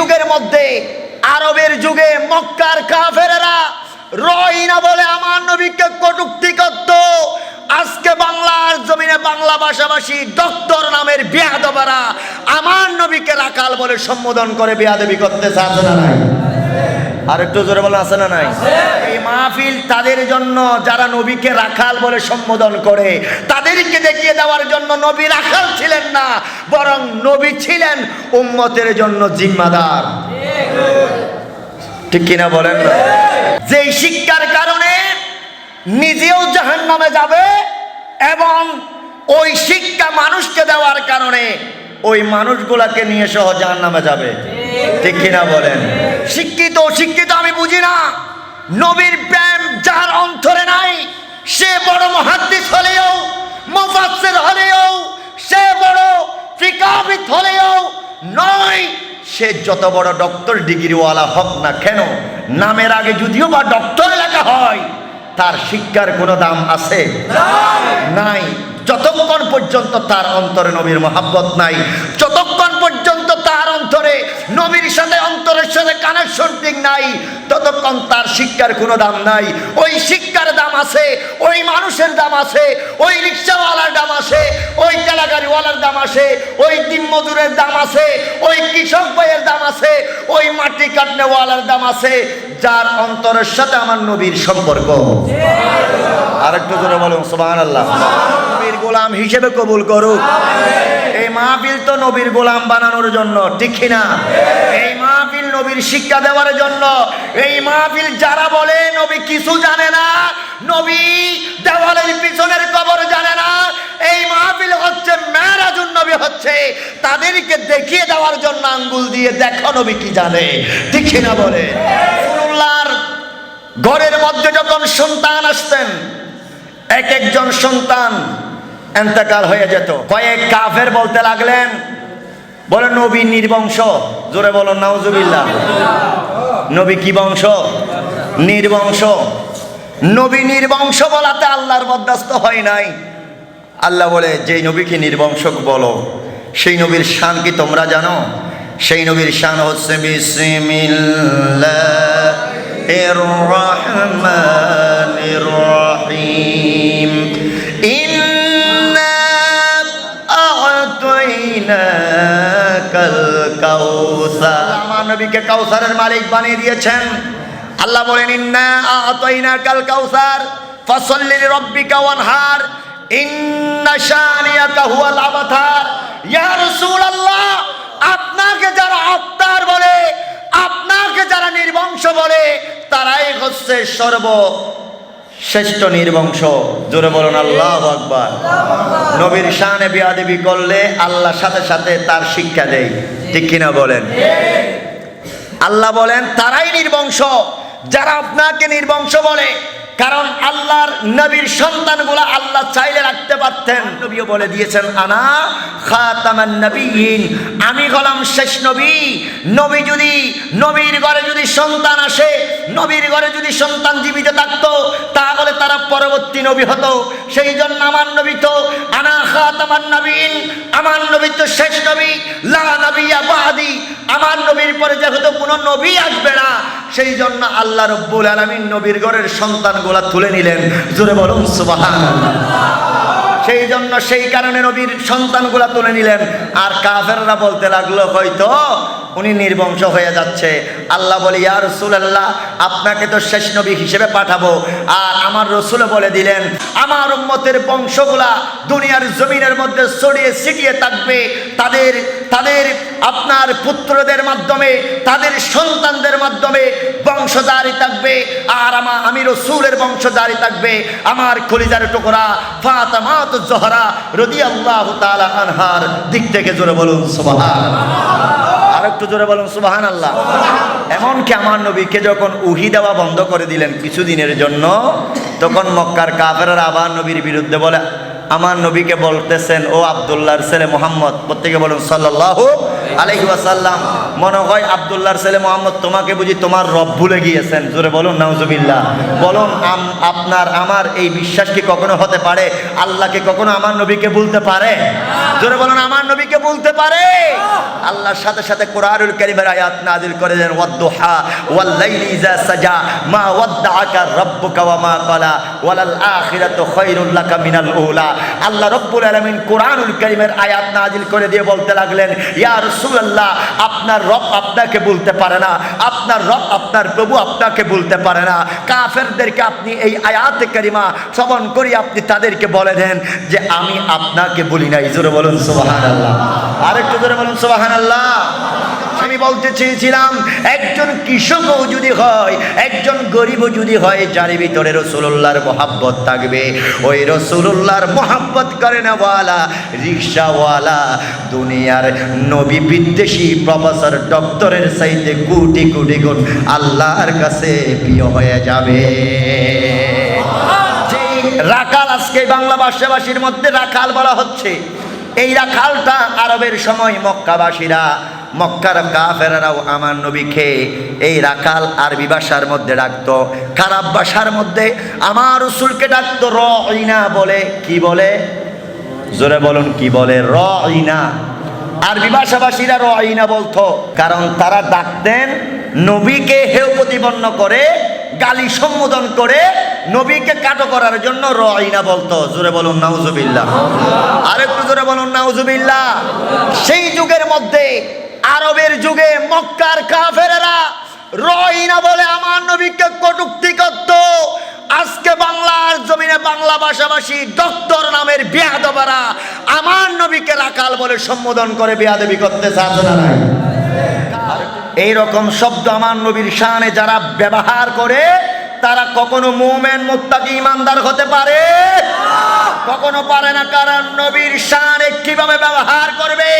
যুগের মধ্যে, আরবের যুগে মক্কার কাফেরেরা রয়না বলে আমার নবীকে কটূক্তি করত। আজকে বাংলার জমিনে বাংলা ভাষাভাষী ডক্টর নামের বেয়াদবেরা আমার নবীকে রাখাল বলে সম্বোধন করে বেয়াদবি করতেছে, আছে না নাই? আর একটু জোরে বলে, আছে না নাই? এই মাহফিল তাদের জন্য যারা নবীকে রাখাল বলে সম্বোধন করে, তাদেরকে দেখিয়ে দেওয়ার জন্য নবী রাখাল ছিলেন না, বরং নবী ছিলেন উম্মতের জন্য জিম্মাদার। ঠিক কিনা বলেন না? যেই শিক্ষার কারণে নিজেও জাহান্নামে যাবে এবং ওই শিক্ষা মানুষকে দেওয়ার কারণে ওই মানুষগুলাকে নিয়ে সহ জাহান্নামে যাবে। ঠিক কিনা বলেন? শিক্ষিত অশিক্ষিত আমি বুঝি না, নবীর প্রেম যার অন্তরে নাই, সে বড় মুহাদ্দিস হলেও, মুফাসসির হলেও, সে বড় ফিকহবিদ হলেও নয়, সে যত বড় ডক্টর ডিগ্রিওয়ালা হোক না কেন, নামের আগে যদিও বা ডক্টর লেখা হয়, তার শিক্ষার কোনো দাম আছে? নাই। যতক্ষণ পর্যন্ত তার অন্তরে নবীর মহাব্বত নাই, যতক্ষণ পর্যন্ত তার অন্তরে নবীর সাথে অন্তরের সাথে কানেকশন ঠিক নাই, ততক্ষণ তার শিক্ষার কোনো দাম নাই। ওই শিক্ষার দাম আছে, ওই মানুষের দাম আছে, ওই রিক্সাওয়ালার দাম আছে, ওই ঠেলাগাড়িওয়ালার দাম আছে, ওই দিন মজুরের দাম আছে, ওই কৃষক ভাইয়ের দাম আছে, ওই মাটি কাটনেওয়ালার দাম আছে, যার অন্তরের সাথে আমার নবীর সম্পর্ক। আর একটু জোরে বলুন সুবহানাল্লাহ। নবীর গোলাম হিসেবে কবুল করুক। এই মাহফিল তো নবীর গোলাম বানানোর জন্য, ঠিক না? এই মাহফিল নবীর শিক্ষা দেওয়ার জন্য। এই মাহফিল যারা বলে নবী কিছু জানে না, নবী দেওয়ালের পিছনের কবর জানে না, এই মাহফিল হচ্ছে মেরাজুন নবী হচ্ছে তাদেরকে দেখিয়ে দেওয়ার জন্য আঙ্গুল দিয়ে দেখো নবী কি জানে, ঠিক না বলে? রাসূলুল্লাহর ঘরের মধ্যে যখন সন্তান আসতেন, এক একজন সন্তান ইন্তেকাল হয়ে যেত। কয়েক কাফের বলতে লাগলেন, বলে নবী নির্বংশ। জোরে বলুন নাউজুবিল্লাহ। নবী কি বংশ? নির্বংশ। নবী নির্বংশ বলাতে আল্লাহর বরদাস্ত হয় নাই। আল্লাহ বলে, যেই নবীকে নির্বংশক বলো, সেই নবীর শান কি তোমরা জানো? সেই নবীর শান হচ্ছে বিসমিল্লাহির রহমানির রহিম, ইন্না আ'তাইনাকাল কাউসার। আমার নবীকে কাউসারের মালিক বানিয়ে দিয়েছেন। আল্লাহ বলেন, ইন্না আ'তাইনাকাল কাউসার ফাসাল্লি লিরাব্বিকা ওয়ানহার ইন্না শানিয়াকা হুয়াল আবতার। ইয়া রাসূলুল্লাহ, আপনাকে যারা আত্মার বলে, আপনাকে যারা নির্বংশ বলে, তারাই হচ্ছে সর্বশ্রেষ্ঠ নির্বংশ। জোরে বলুন আল্লাহু আকবার। নবীর শানে বেয়াদবি করলে আল্লাহ সাথে সাথে তার শিক্ষা দেয়, ঠিক কিনা বলেন? আল্লাহ বলেন তারাই নির্বংশ যারা আপনাকে নির্বংশ বলে। কারণ আল্লাহর নবীর সন্তানগুলা আল্লাহ চাইলে রাখতে পারতেন। নবীও বলে দিয়েছেন, আনা খাতামান নবিয়্যিন, আমি হলাম শেষ নবী। নবী যদি, নবীর ঘরে যদি সন্তান আসে, নবীর ঘরে যদি সন্তান জীবিত থাকতো, তাহলে তারা পরবর্তী নবী হতো। সেই জন্য আমার নবী তো আনা খাতামান নবিয়্যিন, আমার নবী তো শেষ নবী। লা নবিয়্যা বাদি, আমার নবীর পরে যেহেতু কোনো নবী আসবে না, সেই জন্য আল্লাহ রাব্বুল আলামিন নবীর ঘরের সন্তানগুলা তুলে নিলেন। জোরে বলুন সুবহানাল্লাহ। সেই জন্য সেই কারণে নবীর সন্তানগুলা তুলে নিলেন। আর কাফেররা বলতে লাগলো, হয়তো উনি নির্বংশ হয়ে যাচ্ছে। আল্লাহ বলে, ইয়া রাসূলুল্লাহ, আপনাকে তো শেষ নবী হিসেবে পাঠাবো। আর আমার রাসূলও বলে দিলেন, আমার উম্মতের বংশগুলা দুনিয়ার জমিনের মধ্যে ছড়িয়ে ছিটিয়ে থাকবে। তাদের আপনার পুত্রদের মাধ্যমে, তাদের সন্তানদের মাধ্যমে বংশ জারি থাকবে। আর আমি রাসূলের বংশ জারি থাকবে। আমার কলিজার টুকরা ফাতেমাতুজ জোহরা রাদিয়াল্লাহু তাআলা আনহার দিক থেকে জোরে বলুন সুবহানাল্লাহ। আর একটু জোরে বলুন সুবহানাল্লাহ। এমনকি আমার নবীকে যখন উহি দেওয়া বন্ধ করে দিলেন কিছুদিনের জন্য, তখন মক্কার কাফেররা আবার নবীর বিরুদ্ধে বলে, আমার নবীকে বলতেছেন, ও আব্দুল্লাহর ছেলে মুহাম্মদ। প্রত্যেকে বলুন সাল্লাল্লাহু আলাইহি ওয়াসাল্লাম, মনে হয় আব্দুল্লাহর ছেলে মোহাম্মদ তোমাকে বুঝি তোমার রব ভুলে গিয়েছেন? জোরে বলুন নাউজুবিল্লাহ। বলুন আপনার আমার এই বিশ্বাস কি কখনো হতে পারে আল্লাহকে কখনো আমার নবীকে ভুলতে পারে? জোরে বলুন আমার নবীকে ভুলতে পারে? আল্লাহর সাথে সাথে কোরআনুল কারীমের আয়াত নাযিল করে দেন, ওয়াদ-দুহা ওয়াল লাইলি ইযা সাজা মা ওয়াদ্দাআকা রাব্বুকা ওয়া মা ক্বালা ওয়ালাল আখিরাতু খায়রুল লাকা মিনাল উলা। আল্লাহ রাব্বুল আলামিন কোরআনুল কারীমের আয়াত নাযিল করে দিয়ে বলতে লাগলেন, ইয়া রাসূলুল্লাহ, আপনার রব আপনাকে বলতে পারে না, আপনার রব আপনার প্রভু আপনাকে বলতে পারে না। কাফেরদেরকে আপনি এই আয়াতে কারিমা শ্রবণ করি, আপনি তাদেরকে বলে দেন যে আমি আপনাকে বলি নাই। জোরে বলুন সুবহানাল্লাহ। আরেকটু জোরে বলুন সুবহানাল্লাহ। আমি বলতে চেয়েছিলাম, একজন কৃষকও যদি হয়, একজন গরিবও যদি হয়, যার ভিতরে রাসূলুল্লাহর মহব্বত থাকবে, ওই রাসূলুল্লাহর মহব্বত করে নেওয়ালা রিকশাওয়ালা দুনিয়ার নবী বিদ্বেষী প্রফেসর ডক্টরের চাইতে কোটি কোটি গুণ আল্লাহর কাছে প্রিয় হয়ে যাবে। যেই রাখাল আজকে বাংলা ভাষাভাষীর মধ্যে রাখাল বলা হচ্ছে, এই রাখালটা আরবের সময় মক্কাবাসীরা, মক্কার কাফেররাও আমার নবীকে এই রাখাল আরবি ভাষার মধ্যে ডাকতো, খারাপ ভাষার মধ্যে আমার রাসূলকে ডাকতো রাইনা বলে। কি বলে? জোরে বলুন কি বলে? রাইনা। আরবি ভাষাভাষীরা রাইনা বলতো, কারণ তারা ডাকতেন নবীকে হেয় প্রতিপন্ন করে, গালি সম্বোধন করে, নবীকে কাটো করার জন্য রাইনা বলতো। জোরে বলুন নাউজুবিল্লাহ। আরেকটু জোরে বলুন নাউজুবিল্লাহ। সেই যুগের মধ্যে, আরবের যুগে মক্কার কাফেরেরা রাইনা বলে আমার নবীকে কটূক্তি করত। আজকে বাংলার জমিনে বাংলা ভাষাভাষী ডক্টর নামের বেয়াদবেরা আমার নবীকে রাখাল বলে সম্বোধন করে বেয়াদবি করতে চাচ্ছে না নাই? এইরকম শব্দ আমার নবীর শানে যারা ব্যবহার করে, তারা কখনো মুমিন মুত্তাকি ঈমানদার হতে পারে? কখনো পারে না। কারণ নবীর শানে কিভাবে ব্যবহার করবে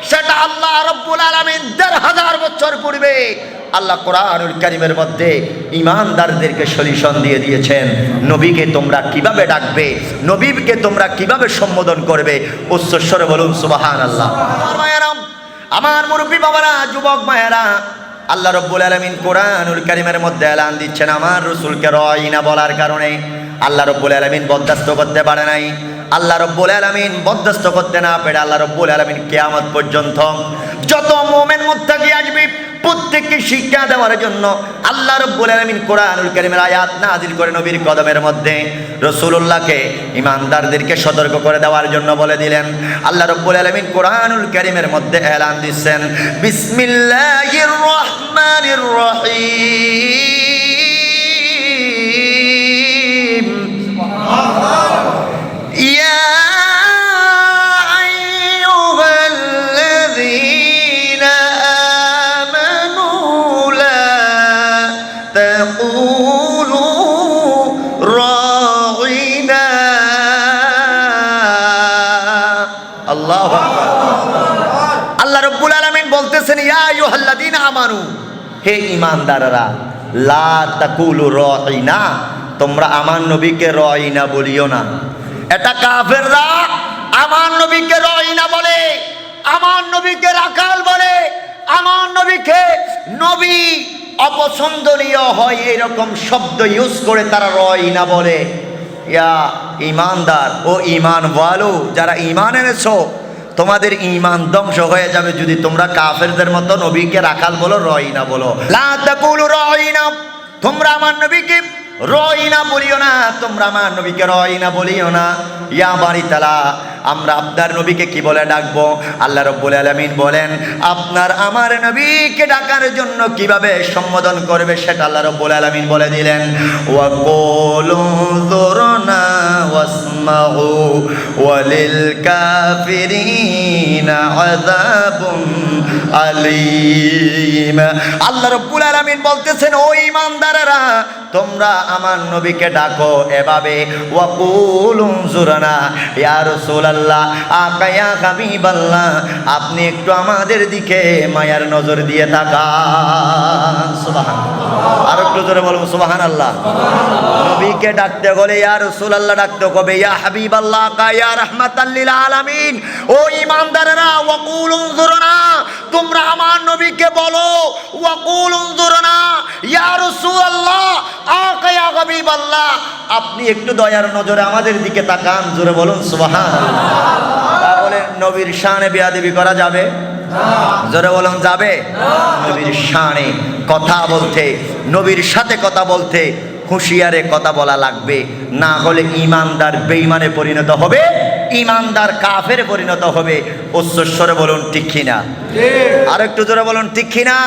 সেটা আল্লাহ রাব্বুল আলামিন ১৫০০ বছর পূর্বে আল্লাহ কোরআনুল কারীমের মধ্যে ঈমানদারদেরকে সলিউশন দিয়ে দিয়েছেন। নবীকে তোমরা কিভাবে ডাকবে, নবীকে তোমরা কিভাবে সম্বোধন করবে, উচ্চস্বরে বলুন সুবহানাল্লাহ। আমার মুরব্বী বাবারা, যুবক মায়েরা, আল্লাহ রাব্বুল আলামিন কোরআনুল কারীমের মধ্যে এলান দিচ্ছেন আমার রাসূলকে রাইনা বলার কারণে আল্লাহ রাব্বুল আলামিন বরদাস্ত করতে পারে নাই। আল্লাহ রাব্বুল আলামিন বরদাস্ত করতে না পেরে আল্লাহ রাব্বুল আলামিন কিয়ামত পর্যন্ত যত মুমিন মুত্তাকি আসবে প্রত্যেককে শিক্ষা দেওয়ার জন্য আল্লাহ রাব্বুল আলামিন কোরআনুল কারীমের আয়াত নাযিল করে নবীর কদমের মধ্যে রাসূলুল্লাহকে ঈমানদারদেরকে সতর্ক করে দেওয়ার জন্য বলে দিলেন। আল্লাহ রাব্বুল আলামিন কোরআনুল কারীমের মধ্যে এলান দিচ্ছেন, বিসমিল্লাহির রহমানির রহিম, ইয়া আল্লাহ রাব্বুল আলামিন বলতেছেন, ইয়া আইয়ুহাল্লাযীনা আমানু, হে ঈমানদাররা, লা তাকুলু রাইনা, তোমরা আমার নবীকে রাইনা বলিও না। এটা কাফেররা আমার নবীকে রাইনা বলে, আমার নবীকে রাখাল বলে, আমার নবীকে নবী অপছন্দনীয় হয় এরকম শব্দ ইউজ করে তারা রাইনা বলে। ইয়া ঈমানদার ও ঈমানওয়ালো, যারা ঈমান এনেছো, তোমাদের ঈমান ধ্বংস হয়ে যাবে যদি তোমরা কাফেরদের মতো নবীকে রাখাল বলো, রাইনা বলো। লা তাকুলু রাইনা, তোমরা আমার নবীকে রাইনা বলিও না, তোমরা আমার নবীকে রাইনা বলিও না। ইয়া বানি তালা, আমরা আপনার নবীকে কি বলে ডাকবো? আল্লাহ রাব্বুল আলামিন বলেন, আপনার আমার নবীকে ডাকার জন্য কিভাবে সম্বোধন করবে সেটা আল্লাহ রাব্বুল আলামিন বলে দিলেন। ওয়া কুলু যুরনা ওয়াসমাউ ওয়ালিল কাফিরিনা আযাবুন আলীম। আল্লাহ রাব্বুল আলামিন বলতেছেন, ও ঈমানদারেরা, তোমরা আমার নবীকে ডাকো এভাবে, ওয়া কুলু যুরনা, ইয়া রাসূলুল্লাহ রাসূলুল্লাহ, আকা ইয়া হাবিবাল্লাহ, আপনি একটু আমাদের দিকে মায়ার নজর দিয়ে তাকান। সুবহানাল্লাহ। আর একটু জোরে বলুন সুবহানাল্লাহ। নবীকে ডাকতে গেলে ইয়া রাসূলুল্লাহ ডাকতে হবে, ইয়া হাবিবাল্লাহ, আকা ইয়া রাহমাতাল লিল আলামিন। ও ঈমানদারেরা, ওয়াকুল উনজুরনা, তোমরা আমার নবীকে বলো, ওয়াকুল উনজুরনা ইয়া রাসূলুল্লাহ, আকা ইয়া হাবিবাল্লাহ, আপনি একটু দয়ার নজরে আমাদের দিকে তাকান। জোরে বলুন সুবহানাল্লাহ। তাহলে নবীর শানে বেয়াদবি করা যাবে? জোরে বলুন যাবে? নবীর শানে কথা বলতে, নবীর সাথে কথা বলতে হুঁশিয়ারে কথা বলা লাগবে, না হলে ঈমানদার বেঈমানে পরিণত হবে, ঈমানদার কাফেরে পরিণত হবে। উচ্চস্বরে বলুন ঠিক কিনা? আর একটু জোরে বলুন ঠিক কিনা?